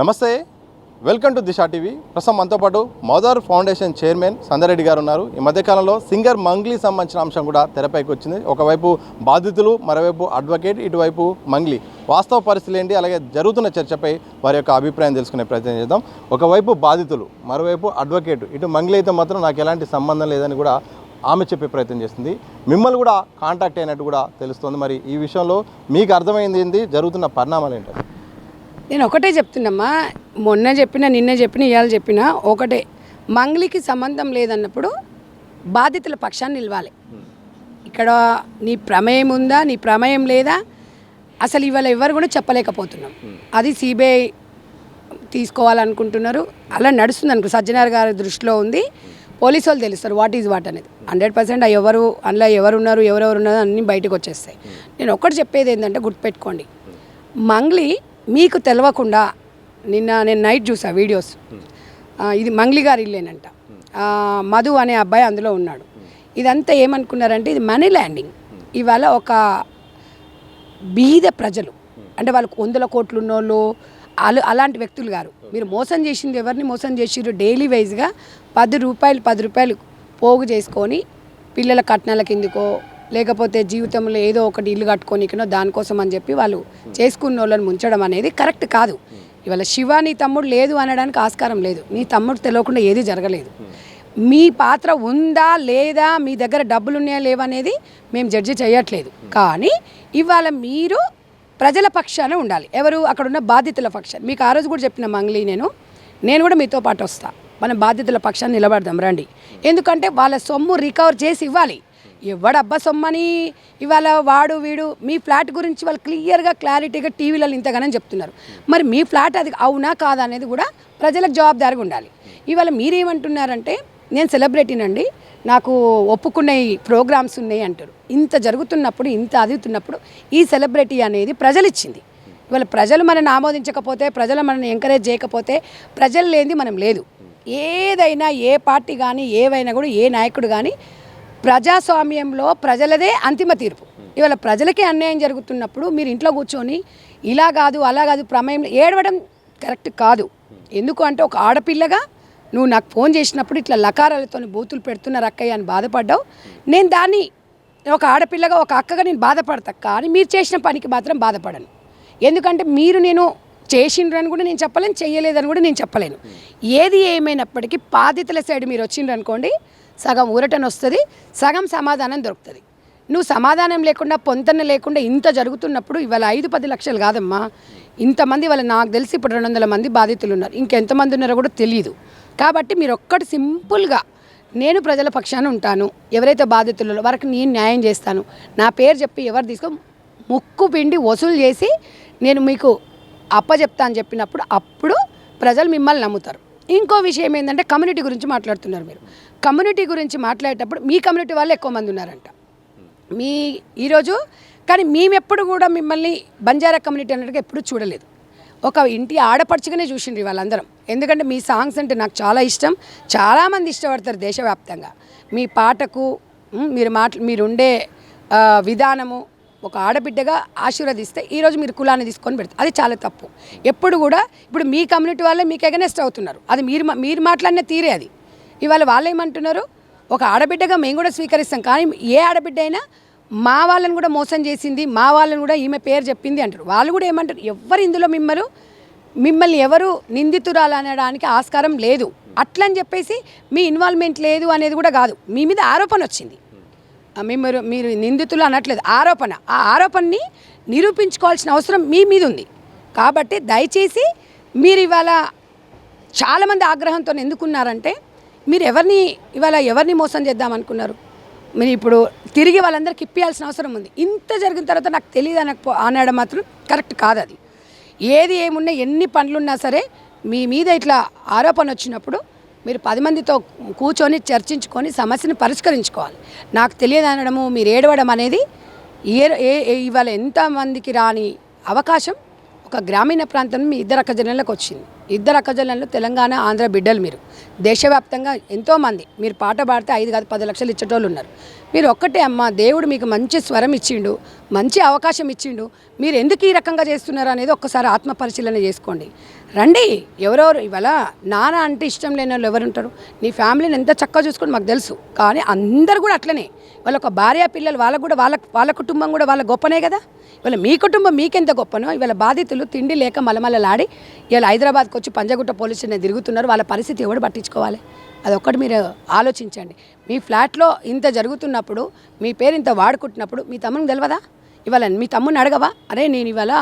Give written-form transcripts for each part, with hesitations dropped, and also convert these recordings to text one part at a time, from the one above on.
నమస్తే, welcome to Disha TV. ప్రస్తుతం మనతో పాటు మదర్ ఫౌండేషన్ చైర్మన్ సందారెడ్డి గారు ఉన్నారు. ఈ మధ్యకాలంలో సింగర్ మంగ్లీ సంబంధించిన అంశం కూడా తెరపైకి వచ్చింది. ఒకవైపు బాధితులు, మరోవైపు అడ్వకేట్, ఇటువైపు మంగ్లీ. వాస్తవ పరిస్థితులు ఏంటి, అలాగే జరుగుతున్న చర్చపై వారి యొక్క అభిప్రాయం తెలుసుకునే ప్రయత్నం చేద్దాం. ఒకవైపు బాధితులు, మరోవైపు అడ్వకేట్. ఇటు మంగ్లీ అయితే మాత్రం నాకు ఎలాంటి సంబంధం లేదని కూడా ఆమె చెప్పే ప్రయత్నం చేస్తుంది. మిమ్మల్ని కూడా కాంటాక్ట్ అయినట్టు కూడా తెలుస్తుంది. మరి ఈ విషయంలో మీకు అర్థమైంది ఏంటి, జరుగుతున్న పరిణామాలు ఏంటి? నేను ఒకటే చెప్తున్నమ్మా, మొన్న చెప్పిన, నిన్న చెప్పిన, ఇవాళ చెప్పిన ఒకటే, మంగ్లీకి సంబంధం లేదన్నప్పుడు బాధితుల పక్షాన్ని నిలవాలి. ఇక్కడ నీ ప్రమేయం ఉందా, నీ ప్రమేయం లేదా, అసలు ఇవాళ ఎవరు కూడా చెప్పలేకపోతున్నాం. అది సిబిఐ తీసుకోవాలనుకుంటున్నారు, అలా నడుస్తుంది అనుకో. సజ్జనార్ గారి దృష్టిలో ఉంది, పోలీసు వాళ్ళు తెలుస్తారు వాట్ ఈజ్ వాట్ అనేది. 100% ఎవరు అందులో ఎవరున్నారు, ఎవరెవరు ఉన్నారు అన్నీ బయటకు వచ్చేస్తాయి. నేను ఒక్కటి చెప్పేది ఏంటంటే, గుర్తుపెట్టుకోండి, మంగ్లీ మీకు తెలియకుండా నేను నైట్ చూసా వీడియోస్. ఇది మంగ్లీ గారి ఇల్లేనంట. మధు అనే అబ్బాయి అందులో ఉన్నాడు. ఇదంతా ఏమనుకున్నారంటే ఇది మనీ ల్యాండింగ్. ఇవాళ ఒక బీద ప్రజలు అంటే వాళ్ళకు 100 కోట్లు ఉన్నోళ్ళు అలాంటి వ్యక్తులు గారు. మీరు మోసం చేసింది ఎవరిని మోసం చేసిర్రు? డైలీ వైజ్గా 10 రూపాయలు పోగు చేసుకొని పిల్లల కట్నాల కిందకో లేకపోతే జీవితంలో ఏదో ఒకటి ఇల్లు కట్టుకోనికనో దానికోసం అని చెప్పి వాళ్ళు చేసుకున్న వాళ్ళని ముంచడం అనేది కరెక్ట్ కాదు. ఇవాళ శివ నీ తమ్ముడు లేదు అనడానికి ఆస్కారం లేదు. నీ తమ్ముడు తెలియకుండా ఏది జరగలేదు. మీ పాత్ర ఉందా లేదా, మీ దగ్గర డబ్బులు ఉన్నాయా లేవా అనేది మేము జడ్జి చేయట్లేదు. కానీ ఇవాళ మీరు ప్రజల పక్షాన ఉండాలి. ఎవరు అక్కడ ఉన్న బాధితుల పక్షాన్ని. మీకు ఆ రోజు కూడా చెప్పిన మంగ్లీ, నేను కూడా మీతో పాటు వస్తా, మనం బాధితుల పక్షాన్ని నిలబడదాం రండి. ఎందుకంటే వాళ్ళ సొమ్ము రికవర్ చేసి ఇవ్వాలి. ఎవడబ్బా సొమ్మని ఇవాళ వాడు వీడు మీ ఫ్లాట్ గురించి వాళ్ళు క్లియర్గా క్లారిటీగా టీవీలలో ఇంతగానని చెప్తున్నారు. మరి మీ ఫ్లాట్ అది అవునా కాదా అనేది కూడా ప్రజలకు జవాబుదారిగా ఉండాలి. ఇవాళ మీరేమంటున్నారంటే నేను సెలబ్రిటీనండి, నాకు ఒప్పుకున్న ప్రోగ్రామ్స్ ఉన్నాయి అంటారు. ఇంత జరుగుతున్నప్పుడు, ఇంత అదుగుతున్నప్పుడు ఈ సెలబ్రిటీ అనేది ప్రజలు ఇచ్చింది. ఇవాళ ప్రజలు మనల్ని ఆమోదించకపోతే, ప్రజలు మనల్ని ఎంకరేజ్ చేయకపోతే, ప్రజలు లేనిది మనం లేదు. ఏదైనా ఏ పార్టీ కానీ ఏవైనా కూడా ఏ నాయకుడు కానీ ప్రజాస్వామ్యంలో ప్రజలదే అంతిమ తీర్పు. ఇవాళ ప్రజలకే అన్యాయం జరుగుతున్నప్పుడు మీరు ఇంట్లో కూర్చొని ఇలా కాదు అలా కాదు ప్రమేయం ఏడవడం కరెక్ట్ కాదు. ఎందుకు అంటే ఒక ఆడపిల్లగా నువ్వు నాకు ఫోన్ చేసినప్పుడు ఇట్లా లకారాలతో బూతులు పెడుతున్నారు అక్కయ్య అని బాధపడ్డావు. నేను దాన్ని ఒక ఆడపిల్లగా ఒక అక్కగా నేను బాధపడతా, కానీ మీరు చేసిన పనికి మాత్రం బాధపడను. ఎందుకంటే మీరు నేను చేసిండ్రని కూడా నేను చెప్పలేను, చేయలేదని కూడా నేను చెప్పలేను. ఏది ఏమైనప్పటికీ బాధితుల సైడ్ మీరు వచ్చిండ్రు అనుకోండి, సగం ఊరటన వస్తుంది, సగం సమాధానం దొరుకుతుంది. నువ్వు సమాధానం లేకుండా, పొంతన లేకుండా ఇంత జరుగుతున్నప్పుడు ఇవాళ 5-10 లక్షలు కాదమ్మా, ఇంతమంది వాళ్ళ నాకు తెలిసి ఇప్పుడు 200 మంది బాధితులు ఉన్నారు. ఇంకెంతమంది ఉన్నారో కూడా తెలియదు. కాబట్టి మీరు ఒక్కటి సింపుల్గా, నేను ప్రజల పక్షాన ఉంటాను, ఎవరైతే బాధితులలో వారికి నేను న్యాయం చేస్తాను, నా పేరు చెప్పి ఎవరు తీసుకో ముక్కు పిండి వసూలు చేసి నేను మీకు అప్పచెప్తా అని చెప్పినప్పుడు అప్పుడు ప్రజలు మిమ్మల్ని నమ్ముతారు. ఇంకో విషయం ఏంటంటే కమ్యూనిటీ గురించి మాట్లాడుతున్నారు మీరు. కమ్యూనిటీ గురించి మాట్లాడేటప్పుడు మీ కమ్యూనిటీ వాళ్ళు ఎక్కువ మంది ఉన్నారంట మీ ఈరోజు. కానీ మేమెప్పుడు కూడా మిమ్మల్ని బంజారా కమ్యూనిటీ అన్నట్టుగా ఎప్పుడు చూడలేదు. ఒక ఇంటి ఆడపడుచుగానే చూసిండ్రు వాళ్ళందరం. ఎందుకంటే మీ సాంగ్స్ అంటే నాకు చాలా ఇష్టం, చాలామంది ఇష్టపడతారు దేశవ్యాప్తంగా. మీ పాటకు మీరుండే విధానము ఒక ఆడబిడ్డగా ఆశీర్వదిస్తే ఈరోజు మీరు కులాన్ని తీసుకొని పెడతారు, అది చాలా తప్పు. ఎప్పుడు కూడా ఇప్పుడు మీ కమ్యూనిటీ వాళ్ళే మీకు ఎగనెస్ట్ అవుతున్నారు, అది మీరు మాట్లాడిన తీరే అది. ఇవాళ వాళ్ళు ఏమంటున్నారు, ఒక ఆడబిడ్డగా మేము కూడా స్వీకరిస్తాం, కానీ ఏ ఆడబిడ్డ అయినా మా వాళ్ళని కూడా మోసం చేసింది, మా వాళ్ళని కూడా ఈమె పేరు చెప్పింది అంటారు. వాళ్ళు కూడా ఏమంటారు, ఎవరు ఇందులో మిమ్మల్ని ఎవరు నిందితురాలు అనడానికి ఆస్కారం లేదు. అట్లని చెప్పేసి మీ ఇన్వాల్వ్మెంట్ లేదు అనేది కూడా కాదు, మీ మీద ఆరోపణ వచ్చింది, మీరు నిందితులు అనట్లేదు, ఆరోపణ. ఆ ఆరోపణని నిరూపించుకోవాల్సిన అవసరం మీ మీద ఉంది. కాబట్టి దయచేసి మీరు ఇవాళ చాలామంది ఆగ్రహంతో ఎందుకున్నారంటే, మీరు ఎవరిని మోసం చేద్దాం అనుకున్నారు? మీరు ఇప్పుడు తిరిగి వాళ్ళందరికీ ఇప్పియాల్సిన అవసరం ఉంది. ఇంత జరిగిన తర్వాత నాకు తెలియదు అనడం మాత్రం కరెక్ట్ కాదు. అది ఏది ఏమున్నా, ఎన్ని పనులున్నా సరే మీ మీద ఇట్లా ఆరోపణ వచ్చినప్పుడు మీరు 10 మందితో కూర్చొని చర్చించుకొని సమస్యను పరిష్కరించుకోవాలి. నాకు తెలియదు అనడము, మీరు ఏడవడం అనేది ఇవాళ ఎంతమందికి రాని అవకాశం ఒక గ్రామీణ ప్రాంతం మీ ఇద్దరు అక్కజనులకు వచ్చింది. ఇద్దరు అక్కజనులు తెలంగాణ ఆంధ్ర బిడ్డలు. మీరు దేశవ్యాప్తంగా ఎంతోమంది మీరు పాట పాడితే 5 కాదు 10 లక్షలు ఇచ్చేటోళ్ళు ఉన్నారు. మీరు ఒక్కటే అమ్మ, దేవుడు మీకు మంచి స్వరం ఇచ్చిండు, మంచి అవకాశం ఇచ్చిండు, మీరు ఎందుకు ఈ రకంగా చేస్తున్నారు అనేది ఒక్కసారి ఆత్మ పరిశీలన చేసుకోండి. రండి. ఎవరెవరు ఇవాళ నాన్న అంటే ఇష్టం లేని వాళ్ళు ఎవరు ఉంటారు? నీ ఫ్యామిలీని ఎంత చక్కగా చూసుకొని మాకు తెలుసు. కానీ అందరు కూడా అట్లనే, వాళ్ళ ఒక భార్య పిల్లలు వాళ్ళకు కూడా వాళ్ళ కుటుంబం కూడా వాళ్ళ గొప్పనే కదా. ఇవాళ మీ కుటుంబం మీకెంత గొప్పనో, ఇవాళ బాధితులు తిండి లేక మలమలలాడి ఇవాళ హైదరాబాద్కి వచ్చి పంజగుట్ట పోలీస్ స్టేషన్ తిరుగుతున్నారు. వాళ్ళ పరిస్థితి ఎవడు పట్టించుకోవాలి? అదొక్కటి మీరు ఆలోచించండి. మీ ఫ్లాట్లో ఇంత జరుగుతున్నప్పుడు, మీ పేరు ఇంత వాడుకుంటున్నప్పుడు మీ తమ్మునికి తెలియదా? ఇవాళ మీ తమ్ముని అడగవా? అరే నేను ఇవాళ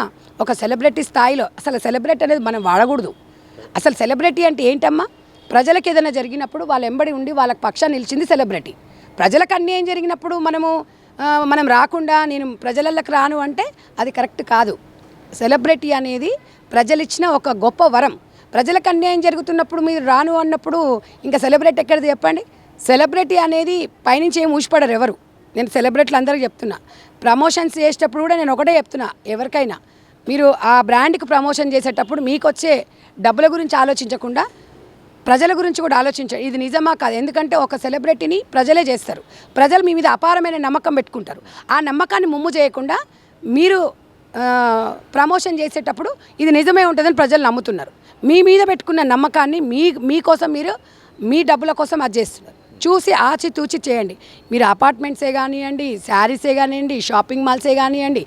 ఒక సెలబ్రిటీ స్థాయిలో, అసలు సెలబ్రిటీ అనేది మనం వాడకూడదు. అసలు సెలబ్రిటీ అంటే ఏంటమ్మా? ప్రజలకు ఏదైనా జరిగినప్పుడు వాళ్ళ ఎంబడి ఉండి వాళ్ళకి పక్షాన్ని నిలిచింది సెలబ్రిటీ. ప్రజలకు అన్యాయం జరిగినప్పుడు మనం రాకుండా నేను ప్రజలకి రాను అంటే అది కరెక్ట్ కాదు. సెలబ్రిటీ అనేది ప్రజలిచ్చిన ఒక గొప్ప వరం. ప్రజలకు అన్యాయం జరుగుతున్నప్పుడు మీరు రాను అన్నప్పుడు ఇంకా సెలబ్రిటీ ఎక్కడిది చెప్పండి? సెలబ్రిటీ అనేది పైనుంచి ఏం ఊసిపడరు ఎవరు. నేను సెలబ్రిటీలు అందరికీ చెప్తున్నా, ప్రమోషన్స్ చేసేటప్పుడు కూడా నేను ఒకటే చెప్తున్నా, ఎవరికైనా మీరు ఆ బ్రాండ్కి ప్రమోషన్ చేసేటప్పుడు మీకు వచ్చే డబ్బుల గురించి ఆలోచించకుండా ప్రజల గురించి కూడా ఆలోచించారు. ఇది నిజమా కాదు? ఎందుకంటే ఒక సెలబ్రిటీని ప్రజలే చేస్తారు. ప్రజలు మీ మీద అపారమైన నమ్మకం పెట్టుకుంటారు. ఆ నమ్మకాన్ని ముమ్ము చేయకుండా మీరు ప్రమోషన్ చేసేటప్పుడు ఇది నిజమే ఉంటుందని ప్రజలు నమ్ముతున్నారు. మీ మీద పెట్టుకున్న నమ్మకాన్ని మీకోసం మీరు మీ డబ్బుల కోసం అది చేస్తున్నారు. చూసి ఆచితూచి చేయండి. మీరు అపార్ట్మెంట్సే కానివ్వండి, శారీసే కానివ్వండి, షాపింగ్ మాల్సే కానివ్వండి,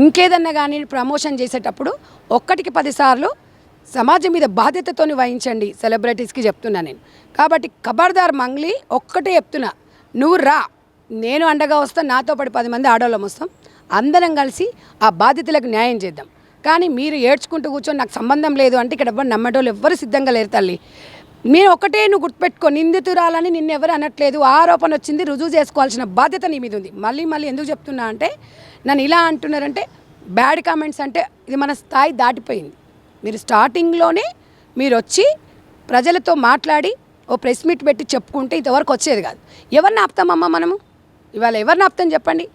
ఇంకేదన్నా కానీ ప్రమోషన్ చేసేటప్పుడు 1కి 10 సార్లు సమాజం మీద బాధ్యతతోని వహించండి. సెలబ్రిటీస్కి చెప్తున్నా నేను. కాబట్టి ఖబర్దార్ మంగ్లీ, ఒక్కటే చెప్తున్నా, నువ్వు రా, నేను అండగా వస్తాను, నాతో పాటు 10 మంది ఆడవాళ్ళం వస్తాం, అందరం కలిసి ఆ బాధితులకు న్యాయం చేద్దాం. కానీ మీరు ఏడ్చుకుంటూ కూర్చొని నాకు సంబంధం లేదు అంటే ఇక్కడ ఎవరు నమ్మటోళ్ళు ఎవ్వరు సిద్ధంగా లేరు తల్లి. నేను ఒకటే నువ్వు గుర్తుపెట్టుకో, నిందితురాలని నిన్నెవరు అనట్లేదు. ఆరోపణ వచ్చింది, రుజువు చేసుకోవాల్సిన బాధ్యత నీ మీద ఉంది. మళ్ళీ ఎందుకు చెప్తున్నా అంటే, నన్ను ఇలా అంటున్నారంటే బ్యాడ్ కామెంట్స్ అంటే ఇది మన స్థాయి దాటిపోయింది. మీరు స్టార్టింగ్లోనే మీరు వచ్చి ప్రజలతో మాట్లాడి ఓ ప్రెస్ మీట్ పెట్టి చెప్పుకుంటే ఇంతవరకు వచ్చేది కాదు. ఎవరిని ఆపుతామమ్మా మనము? ఇవాళ ఎవరిని ఆపుతాం చెప్పండి?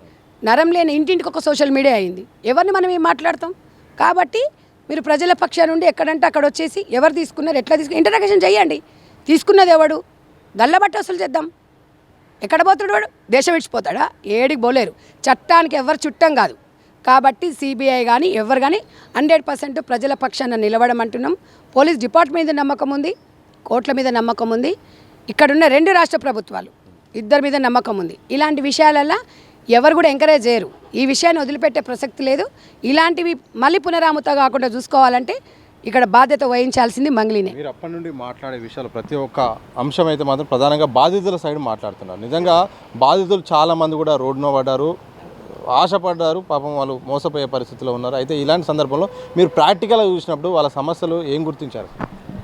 నరం లేని ఇంటింటికి ఒక సోషల్ మీడియా అయింది. ఎవరిని మనం ఏం మాట్లాడతాం? కాబట్టి మీరు ప్రజల పక్షాన నుండి ఎక్కడంటే అక్కడ వచ్చేసి ఎవరు తీసుకున్నారు, ఎట్లా తీసుకున్నారు ఇంటరాక్షన్ చేయండి. తీసుకున్నది ఎవడు? గల్లబట్టి వసూలు చేద్దాం. ఎక్కడ పోతాడు వాడు? దేశం విడిచిపోతాడా? ఏడికి పోలేరు. చట్టానికి ఎవరు చుట్టం కాదు. కాబట్టి సిబిఐ కానీ ఎవరు కానీ 100% ప్రజల పక్షాన నిలవడం అంటున్నాం. పోలీస్ డిపార్ట్మెంట్ మీద నమ్మకం ఉంది, కోర్టుల మీద నమ్మకం ఉంది, ఇక్కడున్న 2 రాష్ట్ర ప్రభుత్వాలు ఇద్దరి మీద నమ్మకం ఉంది. ఇలాంటి విషయాలల్లో ఎవరు కూడా ఎంకరేజ్ చేయరు. ఈ విషయాన్ని వదిలిపెట్టే ప్రసక్తి లేదు. ఇలాంటివి మళ్ళీ పునరావృత కాకుండా చూసుకోవాలంటే ఇక్కడ బాధ్యత వహించాల్సింది మంగ్లీనే. మీరు అప్పటి నుండి మాట్లాడే విషయాలు ప్రతి ఒక్క అంశం అయితే మాత్రం ప్రధానంగా బాధితుల సైడ్ మాట్లాడుతున్నారు. నిజంగా బాధితులు చాలామంది కూడా రోడ్డున పడ్డారు, ఆశపడ్డారు, పాపం వాళ్ళు మోసపోయే పరిస్థితిలో ఉన్నారు. అయితే ఇలాంటి సందర్భంలో మీరు ప్రాక్టికల్గా చూసినప్పుడు వాళ్ళ సమస్యలు ఏం గుర్తించారు?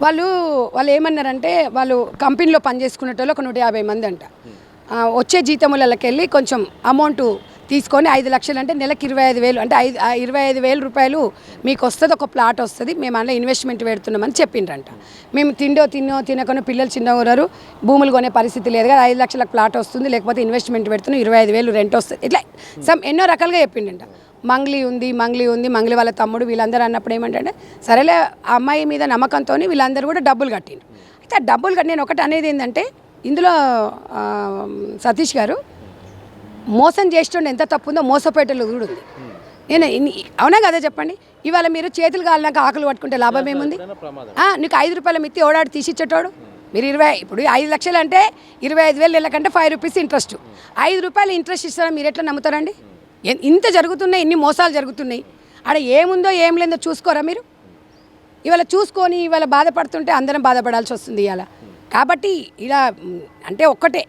వాళ్ళు ఏమన్నారంటే, వాళ్ళు కంపెనీలో పనిచేసుకునేటోళ్ళు ఒక 150 మంది అంట. వచ్చే జీతములకి వెళ్ళి కొంచెం అమౌంట్ తీసుకొని 5 లక్షలు అంటే నెలకు 25,000 అంటే 25,000 రూపాయలు మీకు వస్తుంది, ఒక ప్లాట్ వస్తుంది, మేము అందులో ఇన్వెస్ట్మెంట్ పెడుతున్నామని చెప్పిండ్రంట. మేము తినకుండా పిల్లలు చిన్నగా ఉన్నారు, భూములు కొనే పరిస్థితి లేదు కదా, 5 లక్షలకు ప్లాట్ వస్తుంది, లేకపోతే ఇన్వెస్ట్మెంట్ పెడుతున్నాం, 25,000 రెంట్ వస్తుంది, ఇట్లా ఎన్నో రకాలుగా చెప్పిండంట. మంగ్లీ ఉంది, మంగ్లీ వాళ్ళ తమ్ముడు వీళ్ళందరూ అన్నప్పుడు ఏమంటే, సరేలే ఆ అమ్మాయి మీద నమ్మకంతో వీళ్ళందరూ కూడా డబ్బులు కట్టిండ్రు. అయితే ఆ డబ్బులు కట్టి నేను ఒకటి అనేది ఏంటంటే, ఇందులో సతీష్ గారు మోసం చేస్తుండే ఎంత తప్పు ఉందో మోసపోయేటలు కూడా ఉంది. నేను అవునా కదా చెప్పండి? ఇవాళ మీరు చేతులు కాలినాక ఆకులు పట్టుకుంటే లాభం ఏముంది? నీకు 5 రూపాయల మిత్తి ఓడాడు తీసిచ్చేటోడు. మీరు ఇప్పుడు 5 లక్షలు అంటే 25,000 నెలకంటే 5 రూపీస్ ఇంట్రెస్ట్. 5 రూపాయలు ఇంట్రెస్ట్ ఇస్తారా? మీరు ఎట్లా నమ్ముతారండి? ఇంత జరుగుతున్నాయి, ఇన్ని మోసాలు జరుగుతున్నాయి. ఆడ ఏముందో ఏం లేదో చూసుకోరా మీరు? ఇవాళ చూసుకొని ఇవాళ బాధపడుతుంటే అందరం బాధపడాల్సి వస్తుంది ఇవాళ. కాబట్టి ఇలా అంటే ఒక్కటే,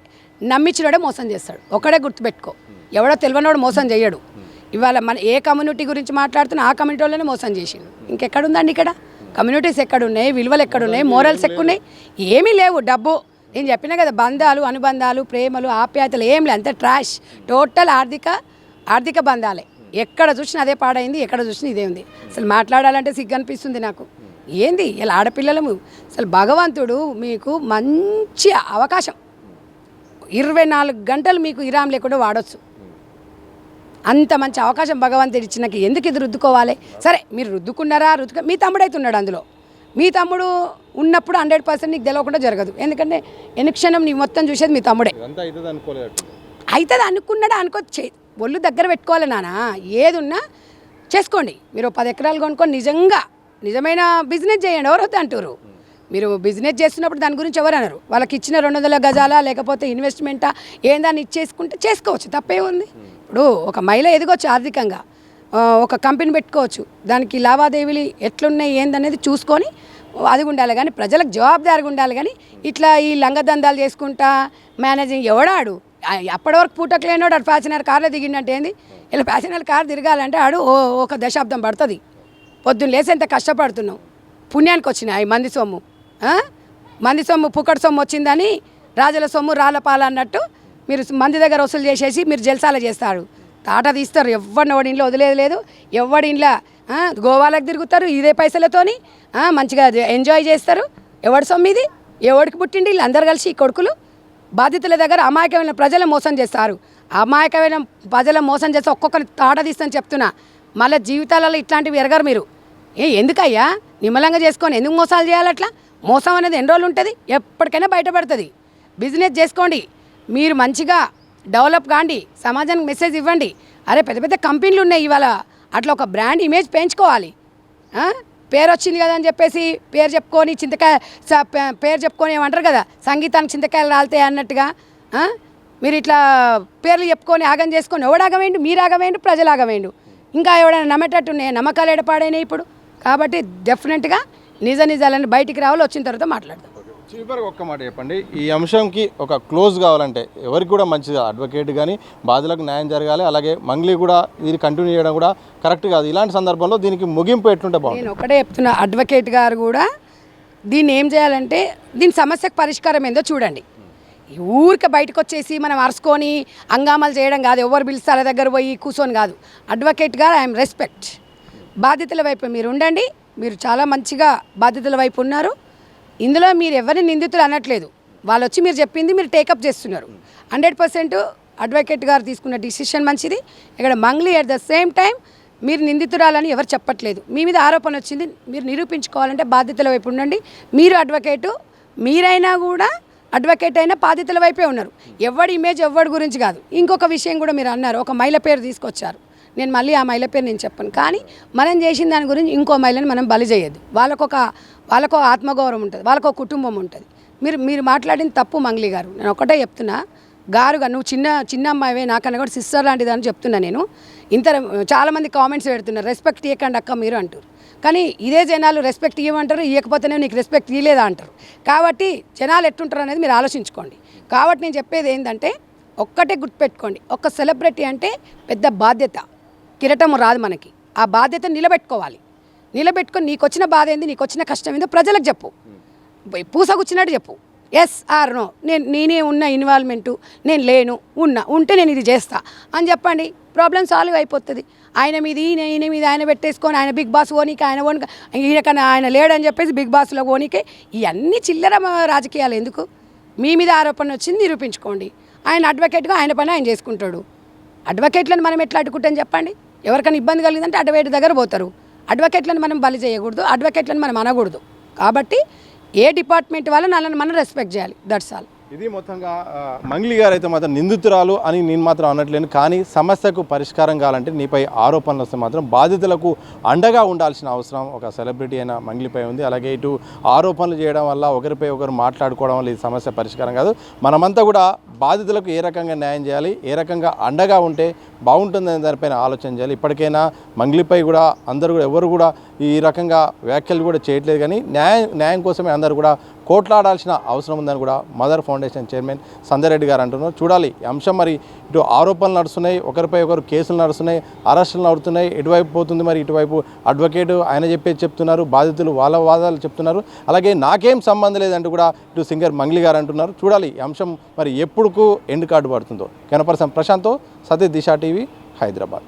నమ్మించినోడే మోసం చేస్తాడు. ఒక్కడే గుర్తుపెట్టుకో, ఎవడో తెలియనోడు మోసం చేయడు. ఇవాళ మన ఏ కమ్యూనిటీ గురించి మాట్లాడుతున్నా ఆ కమ్యూనిటీ వాళ్ళనే మోసం చేసిండు. ఇంకెక్కడుందండి? ఇక్కడ కమ్యూనిటీస్ ఎక్కడున్నాయి, విలువలు ఎక్కడున్నాయి, మోరల్స్ ఎక్కున్నాయి? ఏమీ లేవు. డబ్బు, నేను చెప్పినా కదా, బంధాలు, అనుబంధాలు, ప్రేమలు, ఆప్యాయతలు ఏం లేదు, అంతే ట్రాష్. టోటల్ ఆర్థిక బంధాలే. ఎక్కడ చూసినా అదే పాడైంది, ఎక్కడ చూసినా ఇదే ఉంది. అసలు మాట్లాడాలంటే సిగ్గు అనిపిస్తుంది నాకు. ఏంది ఇలా ఆడపిల్లలము? అసలు భగవంతుడు మీకు మంచి అవకాశం, 24 గంటలు మీకు విరామం లేకుండా వాడచ్చు. అంత మంచి అవకాశం భగవంతుడు ఇచ్చినాక ఎందుకు ఇది రుద్దుకోవాలి? సరే మీరు రుద్దుకున్నారా, మీ తమ్ముడు అయితే ఉన్నాడు అందులో. మీ తమ్ముడు ఉన్నప్పుడు 100% నీకు తెలియకుండా జరగదు. ఎందుకంటే ఎన్నిక్షణం నీ మొత్తం చూసేది మీ తమ్ముడే. అవుతుంది అనుకున్నాడా అనుకోవచ్చు. ఒళ్ళు దగ్గర పెట్టుకోవాలి నాన్న. ఏది ఉన్నా చేసుకోండి. మీరు 10 ఎకరాలు కొనుక్కొని నిజమైన బిజినెస్ చేయండి. ఎవరు వద్దు అంటారు? మీరు బిజినెస్ చేస్తున్నప్పుడు దాని గురించి ఎవరు అన్నారు? వాళ్ళకి ఇచ్చిన 200 గజాలా లేకపోతే ఇన్వెస్ట్మెంటా ఏందాన్ని ఇచ్చేసుకుంటే చేసుకోవచ్చు, తప్పే ఉంది. ఇప్పుడు ఒక మహిళ ఎదగొచ్చు ఆర్థికంగా, ఒక కంపెనీ పెట్టుకోవచ్చు. దానికి లావాదేవీలు ఎట్లున్నాయి ఏందనేది చూసుకొని అది ఉండాలి. కానీ ప్రజలకు జవాబుదారిగా ఉండాలి. కానీ ఇట్లా ఈ లంగదందాలు చేసుకుంటా మేనేజింగ్ ఎవడాడు? అప్పటి వరకు పూటకు లేనివాడు ఆడు ప్యాసినర్ కార్లో దిగిందంటే ఏంది? ఇలా ప్యాసినర్ కార్ తిరగాలంటే ఆడు ఒక దశాబ్దం పడుతుంది. పొద్దున్న లేసి ఎంత కష్టపడుతున్నావు, పుణ్యానికి వచ్చినాయి మంది సొమ్ము. మంది సొమ్ము పుక్కటి సొమ్ము వచ్చిందని రాజుల సొమ్ము రాళ్ళపాల అన్నట్టు మీరు మంది దగ్గర వసూలు చేసేసి మీరు జల్సాలు చేస్తారు. తాట తీస్తారు. ఎవరిని ఎవడి ఇంట్లో వదిలేదు లేదు. ఎవడి ఇంట్లో గోవాలకు తిరుగుతారు ఇదే పైసలతోని. మంచిగా ఎంజాయ్ చేస్తారు. ఎవడి సొమ్ము ఇది? ఎవడికి పుట్టిండి? వీళ్ళందరూ కలిసి ఈ కొడుకులు బాధితుల దగ్గర అమాయకమైన ప్రజలు మోసం చేస్తారు. అమాయకమైన ప్రజలు మోసం చేస్తే ఒక్కొక్కరిని తాట తీస్తాను చెప్తున్నా. మళ్ళీ జీవితాలలో ఇట్లాంటివి ఎరగరు మీరు. ఎందుకయ్యా నిమ్మలంగా చేసుకొని ఎందుకు మోసాలు చేయాలి? అట్లా మోసం అనేది ఎన్ని రోజులు ఉంటుంది? ఎప్పటికైనా బయటపడుతుంది. బిజినెస్ చేసుకోండి. మీరు మంచిగా డెవలప్ కాండి. సమాజానికి మెసేజ్ ఇవ్వండి. అరే పెద్ద పెద్ద కంపెనీలు ఉన్నాయి ఇవాళ, అట్లా ఒక బ్రాండ్ ఇమేజ్ పెంచుకోవాలి. పేరు వచ్చింది కదా అని చెప్పేసి పేరు చెప్పుకొని పేరు చెప్పుకొని ఏమంటారు కదా, సంగీతానికి చింతకాయలు రాలుతాయి అన్నట్టుగా మీరు ఇట్లా పేర్లు చెప్పుకొని ఆగం చేసుకొని ఎవడాగవేండు? మీరు ఆగవేండు, ప్రజలు ఆగవేండు. ఇంకా ఎవడైనా నమ్మేటట్టు ఉన్నాయి? నమ్మకాలు ఎడపాడైనాయి ఇప్పుడు. కాబట్టి డెఫినెట్గా నిజాలని బయటికి రావాలి. వచ్చిన తర్వాత మాట్లాడదాం. చివరికి ఒక్క మాట చెప్పండి, ఈ అంశంకి ఒక క్లోజ్ కావాలంటే ఎవరికి కూడా మంచిగా అడ్వకేట్ కానీ బాధలకు న్యాయం జరగాలి. అలాగే మంగ్లీ కూడా ఇది కంటిన్యూ చేయడం కూడా కరెక్ట్ కాదు. ఇలాంటి సందర్భంలో దీనికి ముగింపు ఎట్లుంటే బాగుంది? నేను ఒకటే చెప్తున్నా, అడ్వకేట్ గారు కూడా దీన్ని ఏం చేయాలంటే దీని సమస్యకు పరిష్కారం ఏందో చూడండి. ఊరికి బయటకు వచ్చేసి మనం అరుచుకొని హంగామాలు చేయడం కాదు. ఎవరు పిలిస్తే వాళ్ళ దగ్గర పోయి కూర్చొని కాదు. అడ్వకేట్ గారు ఐఎమ్ రెస్పెక్ట్. బాధితుల వైపు మీరు ఉండండి. మీరు చాలా మంచిగా బాధితుల వైపు ఉన్నారు. ఇందులో మీరు ఎవరిని నిందితులు అనట్లేదు. వాళ్ళు వచ్చి మీరు చెప్పింది మీరు టేకప్ చేస్తున్నారు. 100% అడ్వకేట్ గారు తీసుకున్న డిసిషన్ మంచిది. ఇక్కడ Mangli at the same time మీరు నిందితురాలని ఎవరు చెప్పట్లేదు. మీ మీద ఆరోపణ వచ్చింది, మీరు నిరూపించుకోవాలంటే బాధితుల వైపు ఉండండి. మీరు అడ్వకేటు, మీరైనా కూడా అడ్వకేట్ అయినా బాధితుల వైపే ఉన్నారు. ఎవడి ఇమేజ్ ఎవడి గురించి కాదు. ఇంకొక విషయం కూడా మీరు అన్నారు, ఒక మహిళ పేరు తీసుకొచ్చారు. నేను మళ్ళీ ఆ మహిళ పేరు నేను చెప్పను. కానీ మనం చేసిన దాని గురించి ఇంకో మహిళని మనం బలి చేయొద్దు. వాళ్ళకు ఆత్మగౌరవం ఉంటుంది, వాళ్ళకు కుటుంబం ఉంటుంది. మీరు మాట్లాడిన తప్పు మంగ్లీ గారు. నేను ఒకటే చెప్తున్నా, గారుగా నువ్వు చిన్న అమ్మాయివే, నాకన్నా కూడా సిస్టర్ లాంటిదని చెప్తున్నా. నేను చాలామంది కామెంట్స్ పెడుతున్నారు, రెస్పెక్ట్ ఇవ్వకండి అక్క మీరు అంటారు. కానీ ఇదే జనాలు రెస్పెక్ట్ ఇవ్వమంటారు, ఇవ్వకపోతేనే నీకు రెస్పెక్ట్ ఇవ్వలేదా అంటారు. కాబట్టి జనాలు ఎట్టుంటారు అనేది మీరు ఆలోచించుకోండి. కాబట్టి నేను చెప్పేది ఏంటంటే ఒక్కటే గుర్తుపెట్టుకోండి, ఒక సెలబ్రిటీ అంటే పెద్ద బాధ్యత. కిరటము రాదు మనకి. ఆ బాధ్యత నిలబెట్టుకొని నీకు వచ్చిన బాధ ఏంది, నీకు వచ్చిన కష్టం ఏందో ప్రజలకు చెప్పు. పూసగుచ్చినట్టు చెప్పు. ఎస్ ఆర్ నో, నేనే ఉన్న ఇన్వాల్వ్మెంటు, నేను లేను, ఉంటే నేను ఇది చేస్తా అని చెప్పండి. ప్రాబ్లం సాల్వ్ అయిపోతుంది. ఆయన మీద ఈయన మీద ఆయన పెట్టేసుకొని ఆయన బిగ్ బాస్ ఓనికి ఈయనకన్నా ఆయన లేడని చెప్పేసి బిగ్ బాస్లో ఓనికే ఇవన్నీ చిల్లర రాజకీయాలు ఎందుకు? మీ మీద ఆరోపణ వచ్చింది, నిరూపించుకోండి. ఆయన అడ్వకేట్గా ఆయన పని ఆయన చేసుకుంటాడు. అడ్వకేట్లను మనం ఎట్లా అడ్డుకుంటాం చెప్పండి? ఎవరికైనా ఇబ్బంది కలిగిందంటే అడ్వకేట్ దగ్గర పోతారు. అడ్వకేట్లను మనం బలి చేయకూడదు, అడ్వకేట్లను మనం అనకూడదు. కాబట్టి ఏ డిపార్ట్మెంట్ వాళ్ళని మనం రెస్పెక్ట్ చేయాలి. That's all. ఇది మొత్తంగా మంగ్లీ గారు అయితే మాత్రం నిందితురాలు అని నేను మాత్రం అనట్లేను. కానీ సమస్యకు పరిష్కారం కావాలంటే నీపై ఆరోపణలు వస్తే మాత్రం బాధితులకు అండగా ఉండాల్సిన అవసరం ఒక సెలబ్రిటీ అయిన మంగ్లీపై ఉంది. అలాగే ఇటు ఆరోపణలు చేయడం వల్ల ఒకరిపై ఒకరు మాట్లాడుకోవడం వల్ల ఈ సమస్య పరిష్కారం కాదు. మనమంతా కూడా బాధితులకు ఏ రకంగా న్యాయం చేయాలి, ఏ రకంగా అండగా ఉంటే బాగుంటుందనే దానిపైన ఆలోచన చేయాలి. ఇప్పటికైనా మంగ్లీపై కూడా అందరూ కూడా ఎవరు కూడా ఈ రకంగా వ్యాఖ్యలు కూడా చేయట్లేదు. కానీ న్యాయం కోసమే అందరూ కూడా కోట్లాడాల్సిన అవసరం ఉందని కూడా మదర్ ఫౌండేషన్ చైర్మన్ సంధ్యారెడ్డి గారు అంటున్నారు. చూడాలి ఈ అంశం. మరి ఇటు ఆరోపణలు నడుస్తున్నాయి, ఒకరిపై ఒకరు కేసులు నడుస్తున్నాయి, అరెస్టులు నడుస్తున్నాయి. ఎటువైపు పోతుంది మరి? ఇటువైపు అడ్వకేట్ ఆయన చెప్పేది చెప్తున్నారు, బాధితులు వాళ్ళ వాదాలు చెప్తున్నారు. అలాగే నాకేం సంబంధం లేదంటూ కూడా ఇటు సింగర్ మంగ్లీ గారు అంటున్నారు. చూడాలి ఈ అంశం మరి ఎప్పుడుకు ఎండ్ కార్డు పడుతుందో. కెనపర్సన్ ప్రశాంత్తో సతీష్, దిశ టీవీ, హైదరాబాద్.